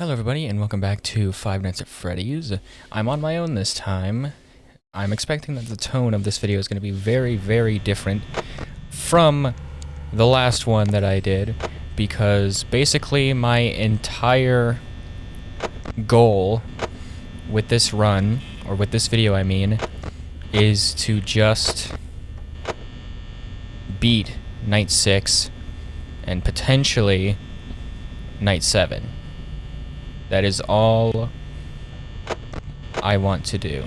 Hello everybody and welcome back to Five Nights at Freddy's. I'm on my own this time. I'm expecting that the tone of this video is going to be very, very different from the last one that I did, because basically my entire goal with this run, or with this video I mean, is to just beat Night 6 and potentially Night 7. That is all I want to do.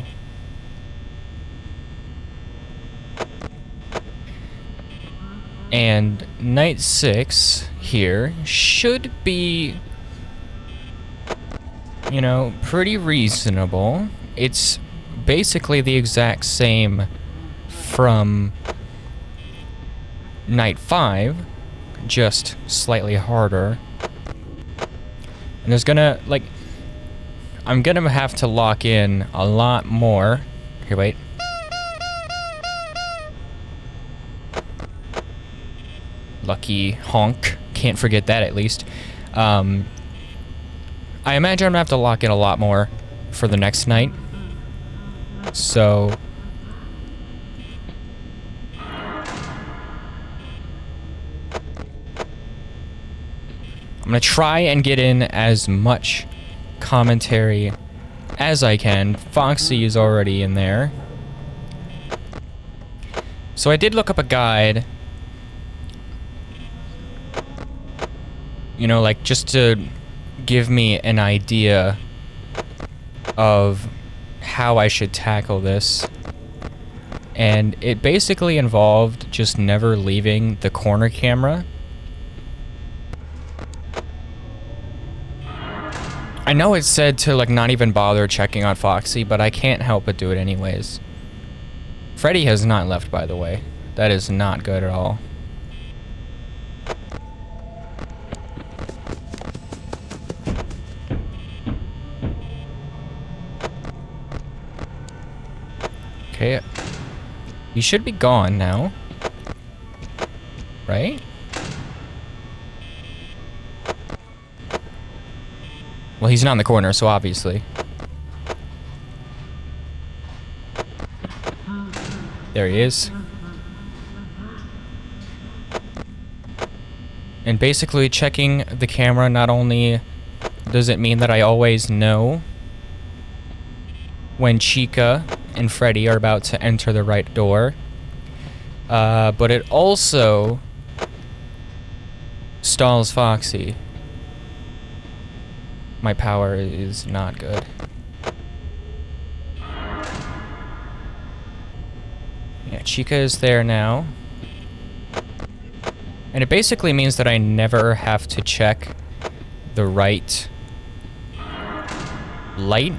And Night 6 here should be, you know, pretty reasonable. It's basically the exact same from Night 5, just slightly harder. And there's gonna, like, I'm gonna have to lock in a lot more. Here, wait. Lucky honk. Can't forget that, at least. I imagine I'm gonna have to lock in a lot more for the next night. So I'm gonna try and get in as much commentary as I can. Foxy is already in there. So I did look up a guide. You know, like, just to give me an idea of how I should tackle this. And it basically involved just never leaving the corner camera. I know it said to, like, not even bother checking on Foxy, but I can't help but do it anyways. Freddy has not left, by the way. That is not good at all. Okay. He should be gone now. Right? Well, he's not in the corner, so obviously. There he is. And basically, checking the camera not only does it mean that I always know when Chica and Freddy are about to enter the right door, but it also stalls Foxy. My power is not good. Yeah, Chica is there now. And it basically means that I never have to check the right light.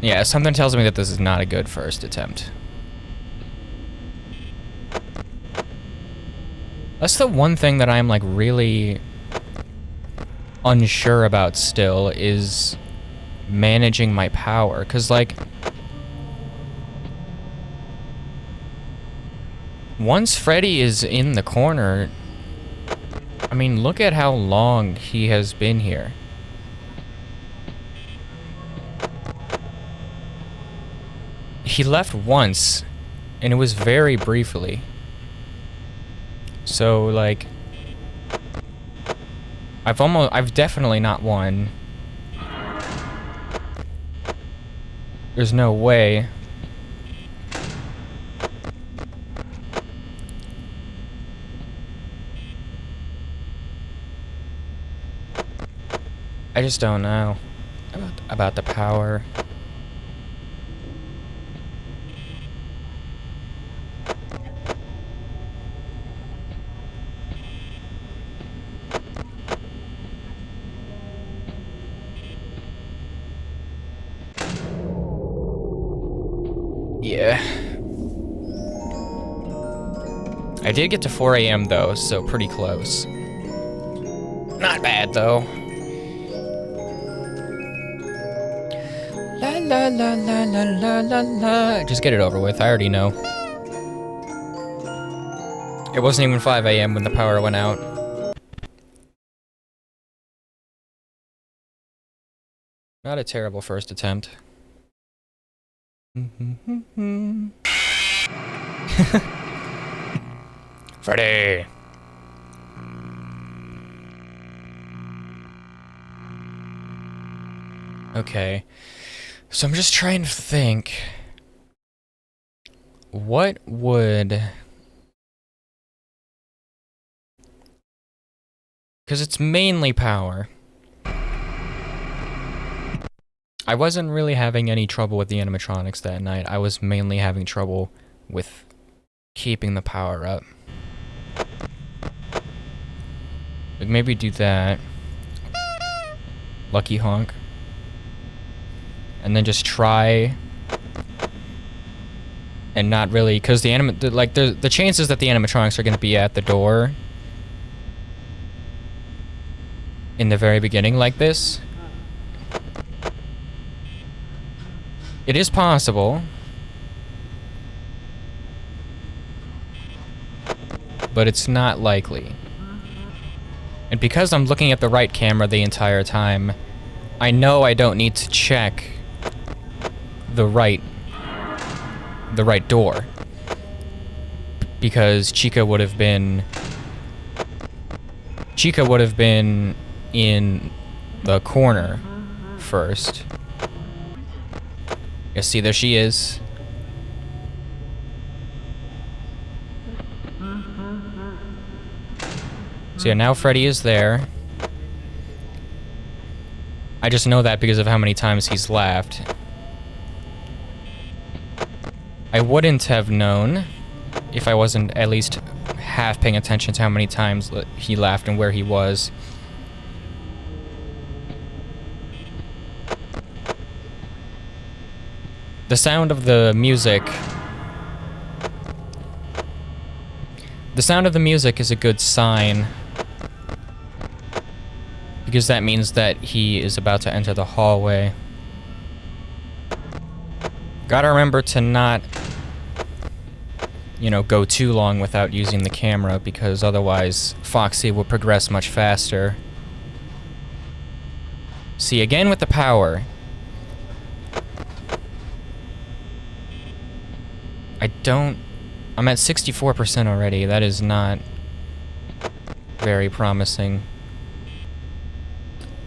Yeah, something tells me that this is not a good first attempt. That's the one thing that I'm, like, really unsure about still, is managing my power. 'Cause, like, once Freddy is in the corner, I mean, look at how long he has been here. He left once, and it was very briefly. So, like, I've definitely not won. There's no way. I just don't know about the power. Yeah. I did get to 4 AM though, so pretty close. Not bad though. La la la la la la la la. Just get it over with, I already know. It wasn't even 5 AM when the power went out. Not a terrible first attempt. Freddy! Okay. So I'm just trying to think. What would... Because it's mainly power. I wasn't really having any trouble with the animatronics that night. I was mainly having trouble with keeping the power up. Like maybe do that. Lucky honk. And then just try and not really, because the chances that the animatronics are going to be at the door in the very beginning like this, it is possible, but it's not likely. And because I'm looking at the right camera the entire time, I know I don't need to check the right door, because Chica would have been in the corner first. Yeah, see, there she is. So yeah, now Freddy is there. I just know that because of how many times he's laughed. I wouldn't have known if I wasn't at least half paying attention to how many times he laughed and where he was. The sound of the music... The sound of the music is a good sign, because that means that he is about to enter the hallway. Gotta remember to not, you know, go too long without using the camera, because otherwise Foxy will progress much faster. See, again with the power. I'm at 64% already. That is not very promising.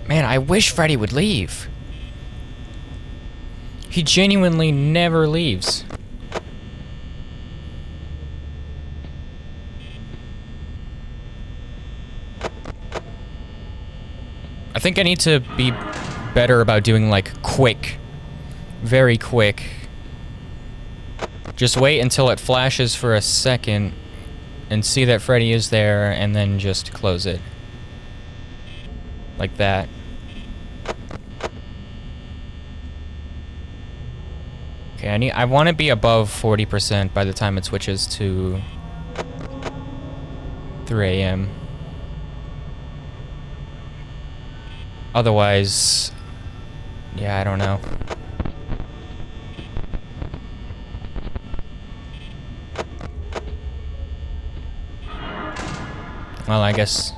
Man, I wish Freddy would leave. He genuinely never leaves. I think I need to be better about doing, like, quick. Very quick. Just wait until it flashes for a second and see that Freddy is there, and then just close it. Like that. Okay, I want to be above 40% by the time it switches to 3 a.m. Otherwise, yeah, I don't know. Well, I guess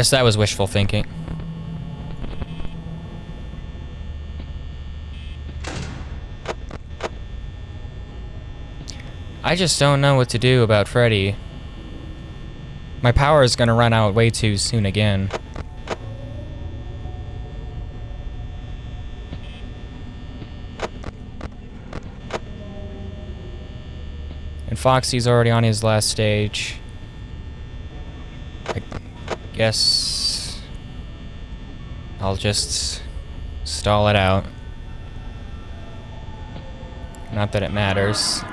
that was wishful thinking. I just don't know what to do about Freddy. My power is gonna run out way too soon again. And Foxy's already on his last stage. I guess I'll just stall it out. Not that it matters.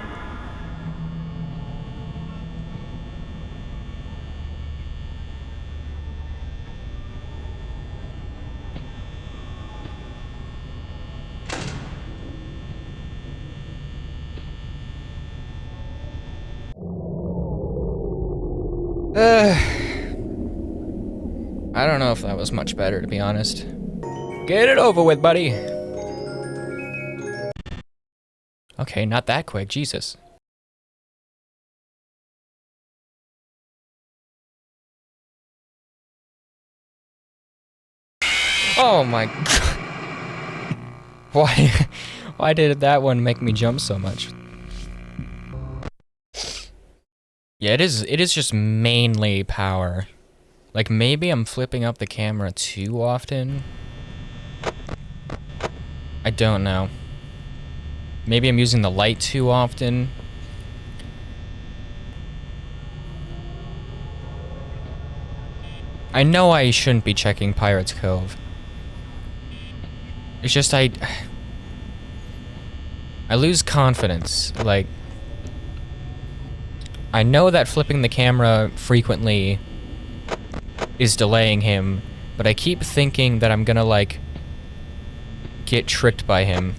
I don't know if that was much better, to be honest. Get it over with, buddy! Okay, not that quick, Jesus. Oh my god. Why did that one make me jump so much? Yeah, it is just mainly power. Like, maybe I'm flipping up the camera too often. I don't know. Maybe I'm using the light too often. I know I shouldn't be checking Pirate's Cove. It's just I lose confidence. Like, I know that flipping the camera frequently is delaying him, but I keep thinking that I'm gonna, like, get tricked by him.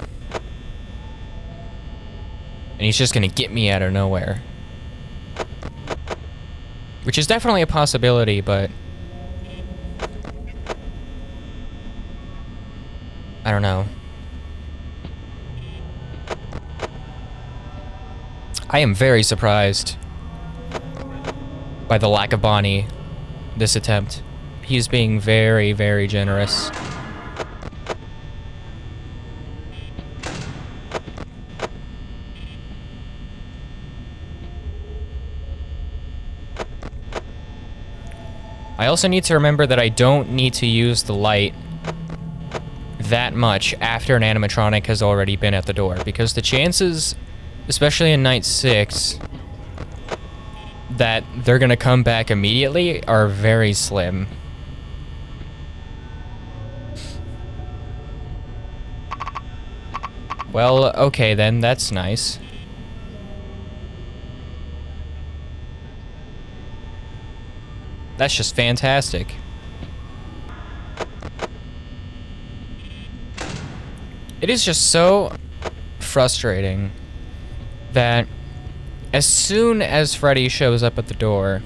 And he's just gonna get me out of nowhere. Which is definitely a possibility, but I don't know. I am very surprised by the lack of Bonnie this attempt. He's being very, very generous. I also need to remember that I don't need to use the light that much after an animatronic has already been at the door, because the chances, especially in night 6, that they're gonna come back immediately are very slim. Well, okay then, that's nice. That's just fantastic. It is just so frustrating that as soon as Freddy shows up at the door,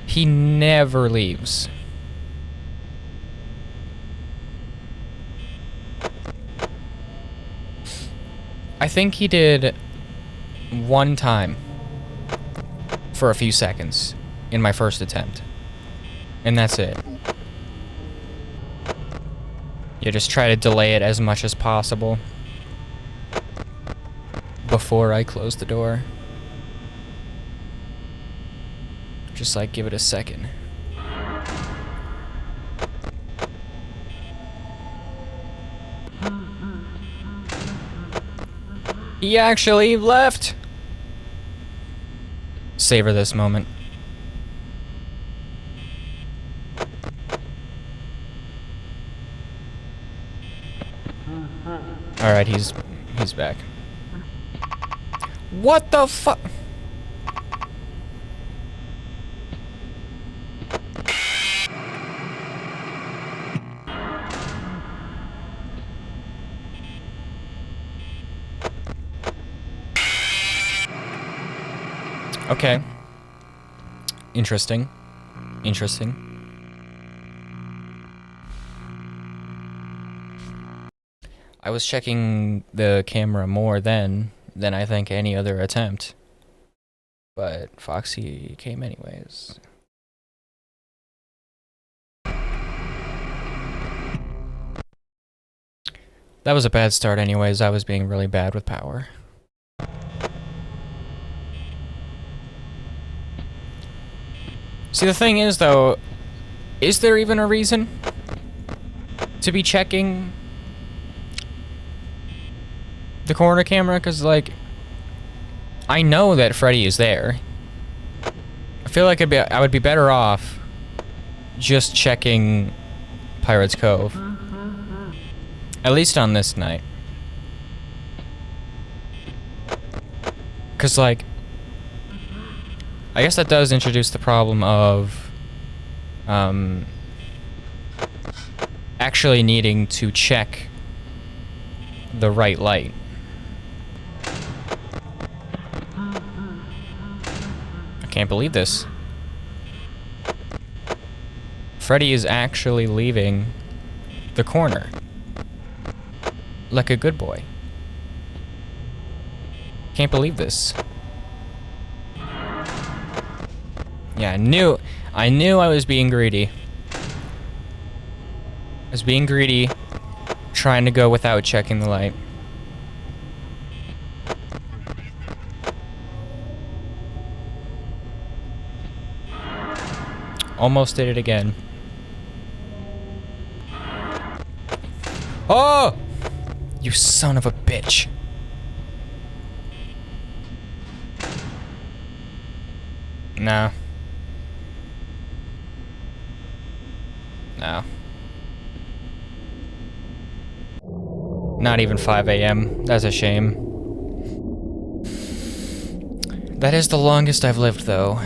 he never leaves. I think he did one time for a few seconds in my first attempt, and that's it. You just try to delay it as much as possible before I close the door. Just like give it a second. He actually left! Savor this moment. Alright, he's back. What the fuck? Okay. Interesting. Interesting. I was checking the camera more then than I think any other attempt. But Foxy came anyways. That was a bad start anyways. I was being really bad with power. See, the thing is, though, is there even a reason to be checking the corner camera? Because, like, I know that Freddy is there. I feel like I would be better off just checking Pirate's Cove. At least on this night. Because, like, I guess that does introduce the problem of actually needing to check the right light. I can't believe this. Freddy is actually leaving the corner. Like a good boy. Can't believe this. Yeah, I knew I was being greedy. was being greedy, trying to go without checking the light. Almost did it again. Oh! You son of a bitch. No. No. Not even 5 a.m. That's a shame. That is the longest I've lived, though.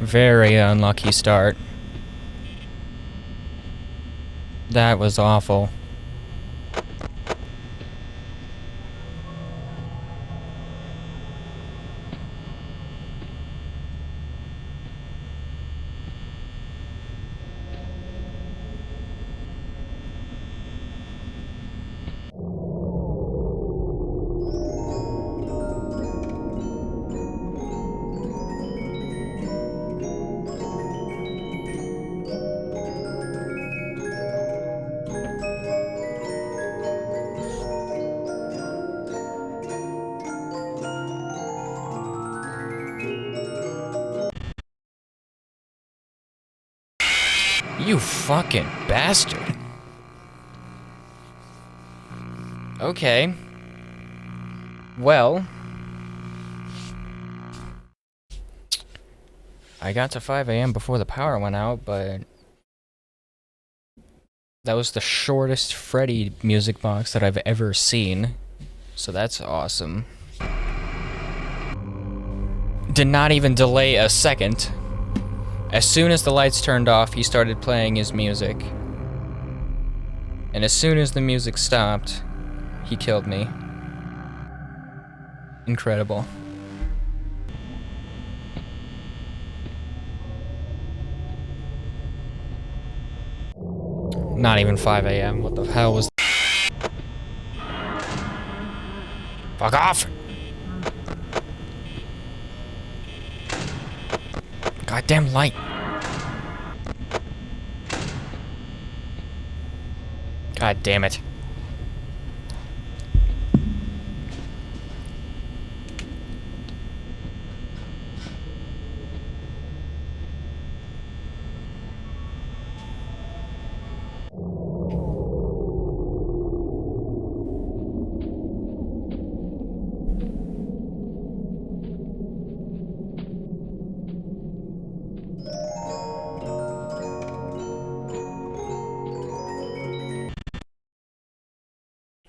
Very unlucky start. That was awful. You fucking bastard. Okay. Well, I got to 5 a.m. before the power went out, but that was the shortest Freddy music box that I've ever seen. So that's awesome. Did not even delay a second. As soon as the lights turned off, he started playing his music. And as soon as the music stopped, he killed me. Incredible. Not even 5 a.m. What the hell was that? Fuck off! Goddamn light. God damn it.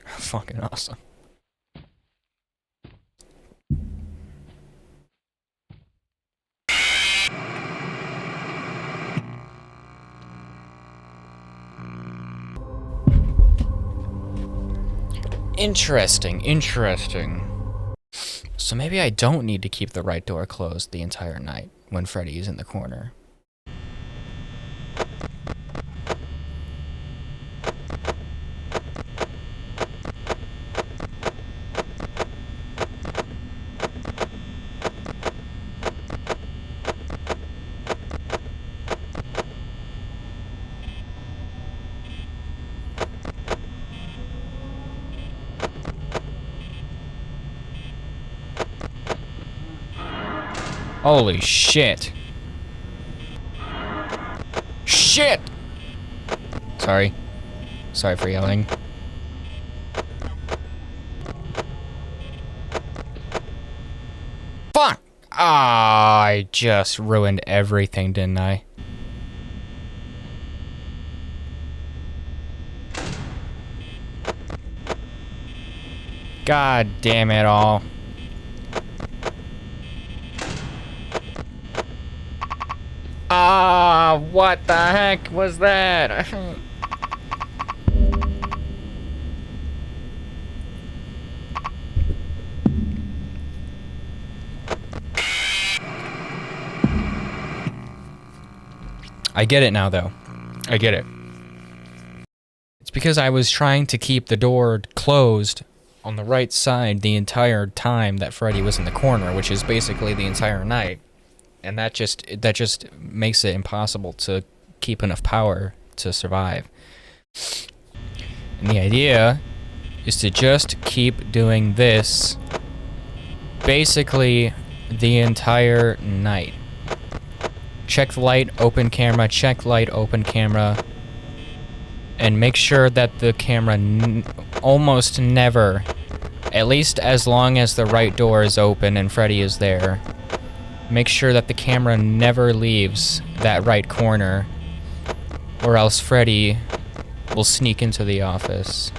Fucking awesome. Interesting. So maybe I don't need to keep the right door closed the entire night when Freddy is in the corner. Holy shit. Shit! Sorry. Sorry for yelling. Fuck! Ah, I just ruined everything, didn't I? God damn it all. Ah, what the heck was that? I get it now, though. I get it. It's because I was trying to keep the door closed on the right side the entire time that Freddy was in the corner, which is basically the entire night. And that just makes it impossible to keep enough power to survive. And the idea is to just keep doing this basically the entire night. Check the light, open camera, check light, open camera, and make sure that the camera almost never, at least as long as the right door is open and Freddy is there, make sure that the camera never leaves that right corner, or else Freddy will sneak into the office.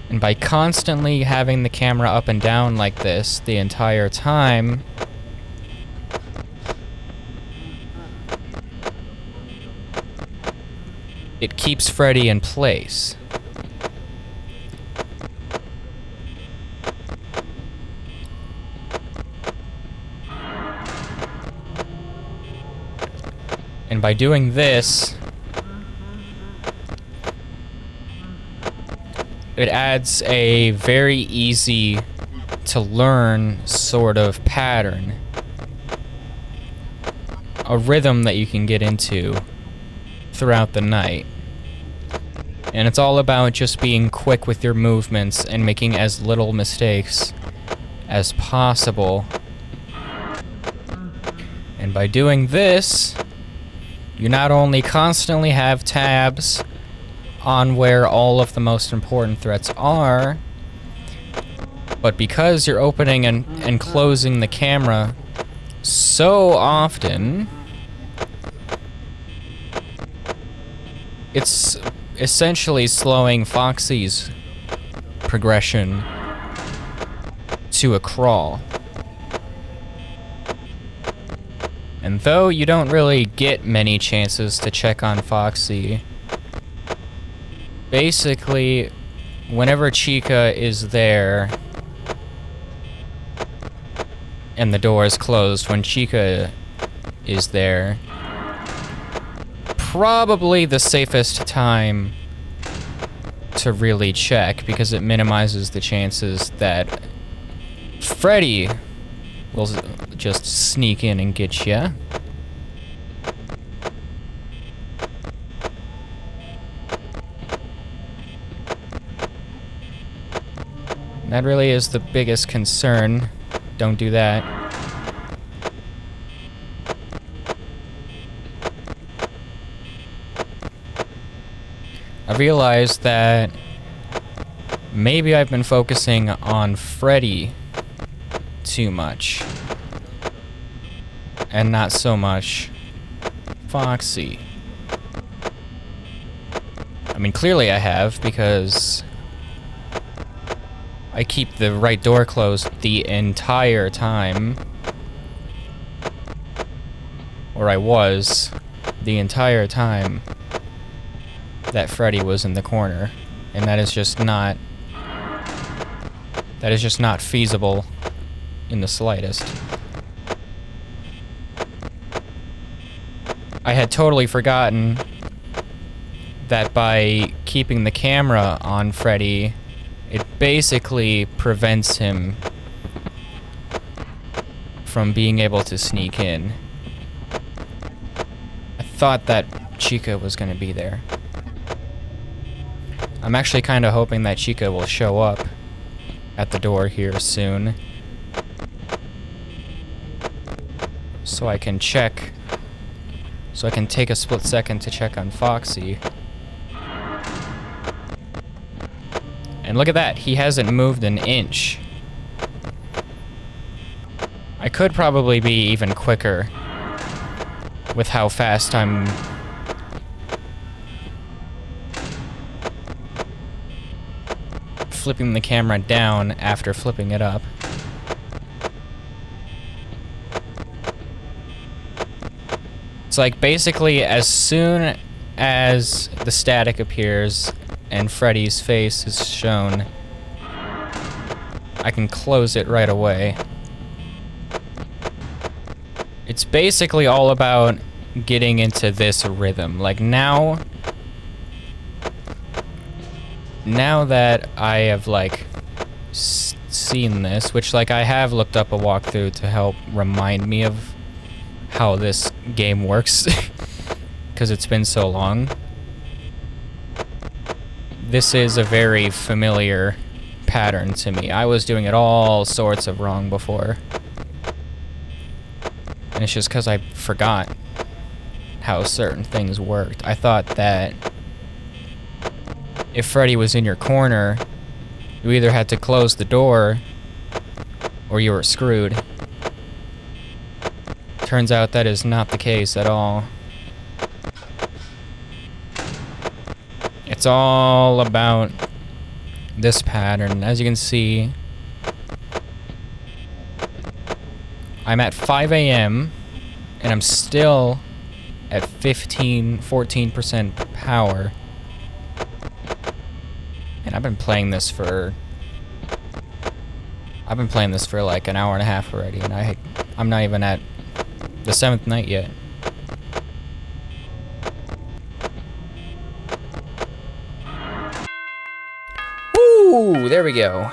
And by constantly having the camera up and down like this the entire time, it keeps Freddy in place. And by doing this, it adds a very easy to learn sort of pattern. A rhythm that you can get into throughout the night. And it's all about just being quick with your movements and making as little mistakes as possible. And by doing this, you not only constantly have tabs on where all of the most important threats are, but because you're opening and closing the camera so often, it's essentially slowing Foxy's progression to a crawl. And though you don't really get many chances to check on Foxy, basically, whenever Chica is there and the door is closed, when Chica is there, probably the safest time to really check, because it minimizes the chances that Freddy will just sneak in and get ya. That really is the biggest concern. Don't do that. I realized that maybe I've been focusing on Freddy too much, and not so much Foxy. I mean, clearly I have, because I keep the right door closed the entire time. Or I was the entire time that Freddy was in the corner. And that is just not feasible in the slightest. I had totally forgotten that by keeping the camera on Freddy, it basically prevents him from being able to sneak in. I thought that Chica was going to be there. I'm actually kind of hoping that Chica will show up at the door here soon, so I can check, so I can take a split second to check on Foxy. And look at that, he hasn't moved an inch. I could probably be even quicker with how fast I'm flipping the camera down after flipping it up. It's like basically as soon as the static appears and Freddy's face is shown, I can close it right away. It's basically all about getting into this rhythm. Like now that I have like seen this, which like I have looked up a walkthrough to help remind me of how this game works because it's been so long. This is a very familiar pattern to me. I was doing it all sorts of wrong before. And it's just because I forgot how certain things worked. I thought that if Freddy was in your corner, you either had to close the door or you were screwed. Turns out that is not the case at all. It's all about this pattern. As you can see, I'm at 5 a.m. and I'm still at 14% power. And I've been playing this for like an hour and a half already, and I'm not even at the 7th night yet. Woo! There we go.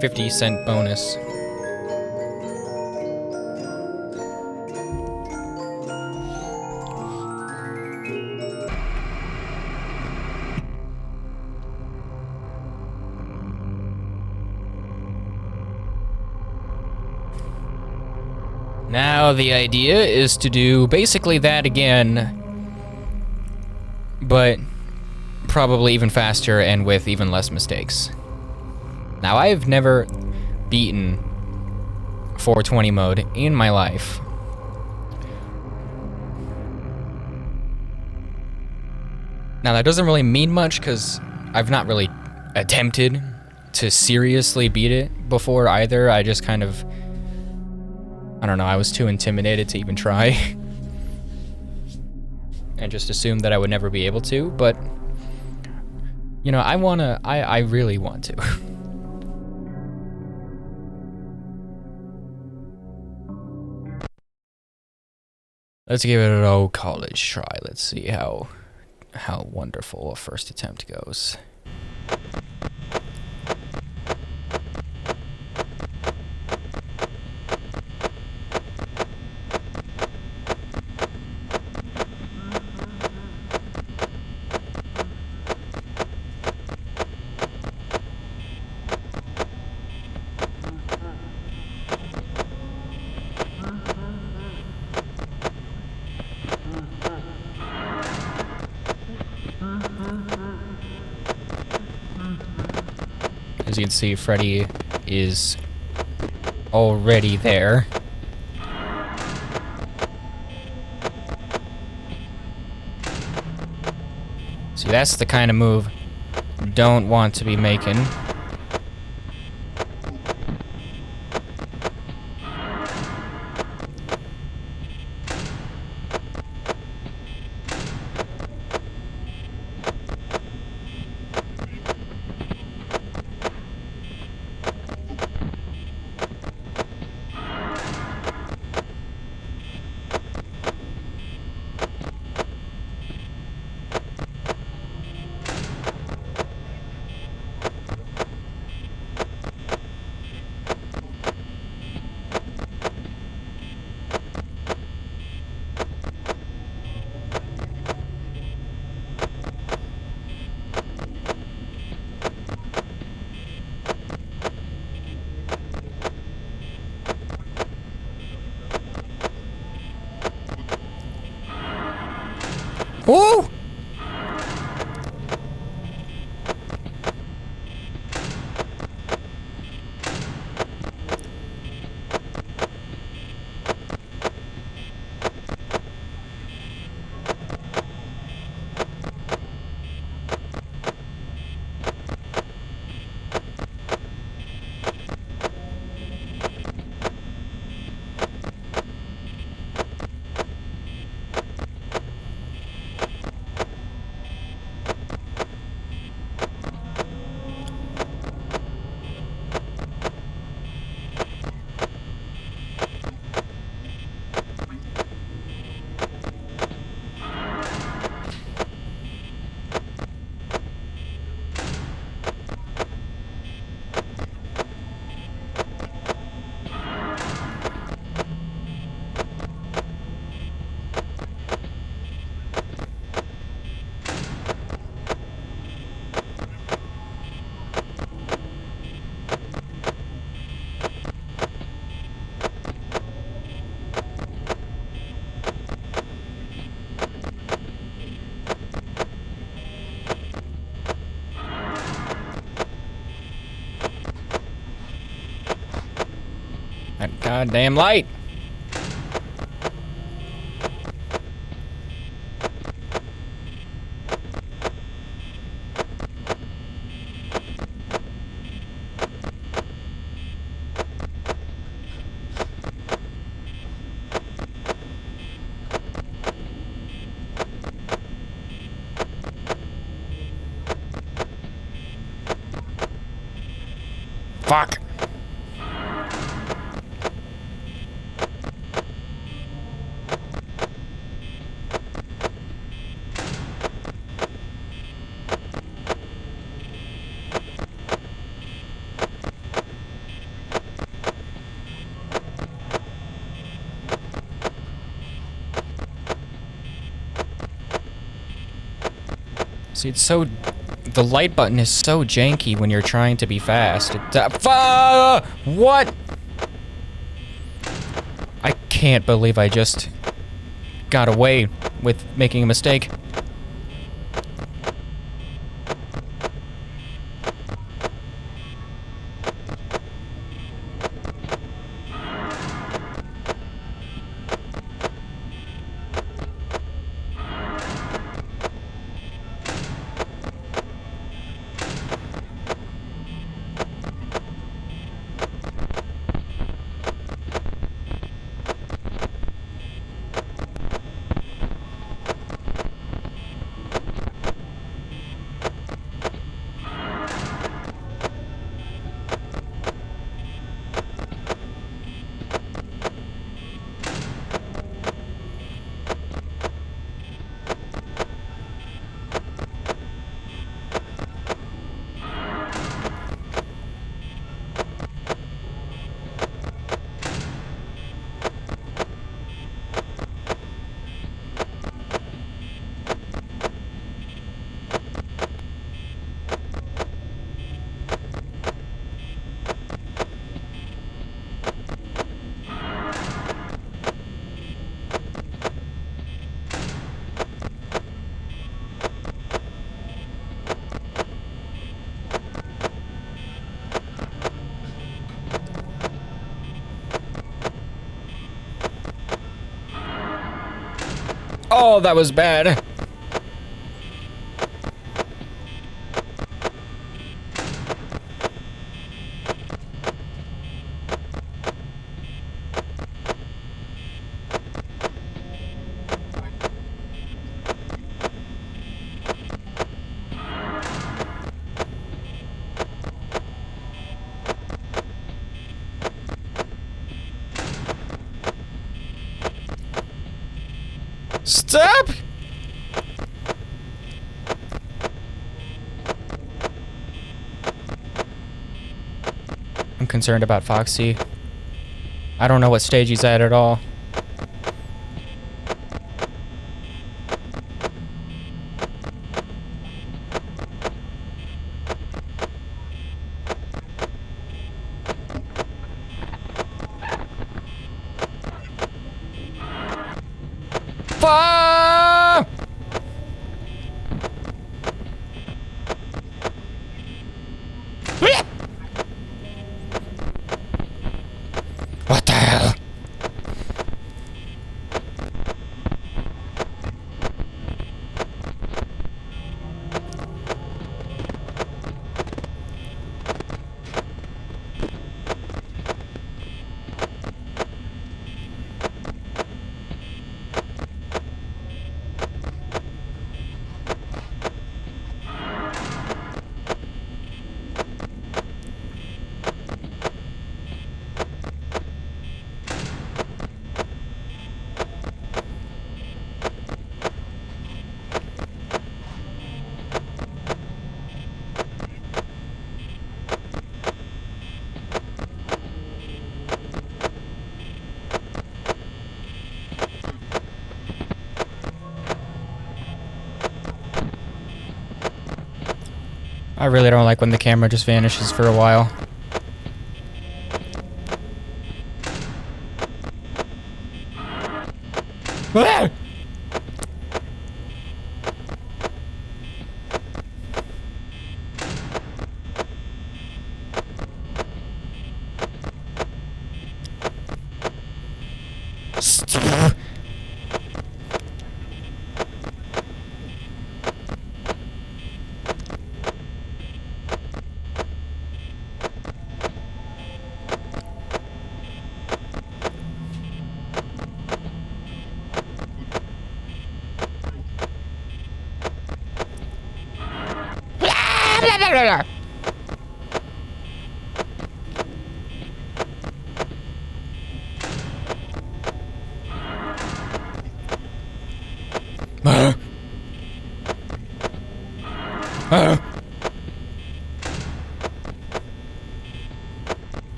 $0.50 bonus. Now the idea is to do basically that again, but probably even faster and with even less mistakes. Now I've never beaten 420 mode in my life. Now that doesn't really mean much because I've not really attempted to seriously beat it before either. I just kind of, I don't know, I was too intimidated to even try. And just assumed that I would never be able to, but you know, I really want to. Let's give it an old college try. Let's see how wonderful a first attempt goes. As you can see, Freddy is already there. See, that's the kind of move you don't want to be making. Woo! That goddamn light! Fuck! See, it's so... The light button is so janky when you're trying to be fast. What? I can't believe I just got away with making a mistake. Oh, that was bad. Stop! I'm concerned about Foxy. I don't know what stage he's at all. Fuck! What the hell? I really don't like when the camera just vanishes for a while. Ah!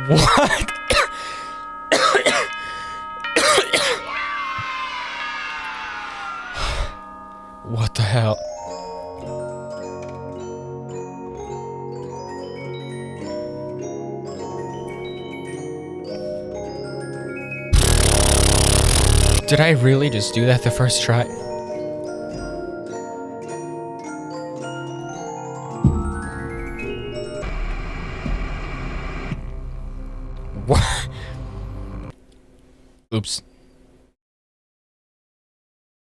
What? What the hell? Did I really just do that the first try? What? Oops.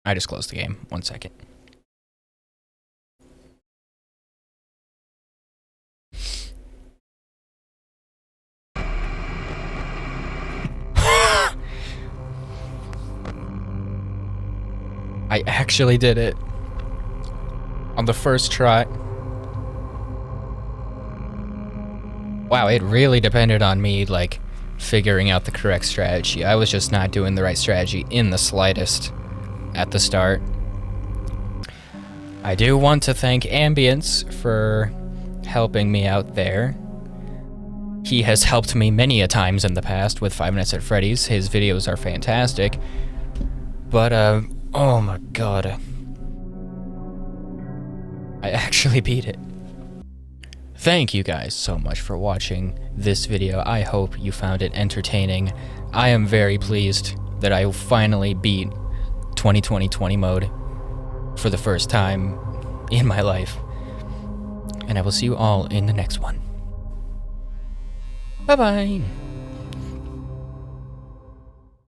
I just closed the game. 1 second. I actually did it. On the first try. Wow, it really depended on me, like, figuring out the correct strategy. I was just not doing the right strategy in the slightest at the start. I do want to thank Ambience for helping me out there. He has helped me many a times in the past with 5 Nights at Freddy's. His videos are fantastic. But, oh my god. I actually beat it. Thank you guys so much for watching this video. I hope you found it entertaining. I am very pleased that I finally beat 2020 mode for the first time in my life. And I will see you all in the next one. Bye-bye.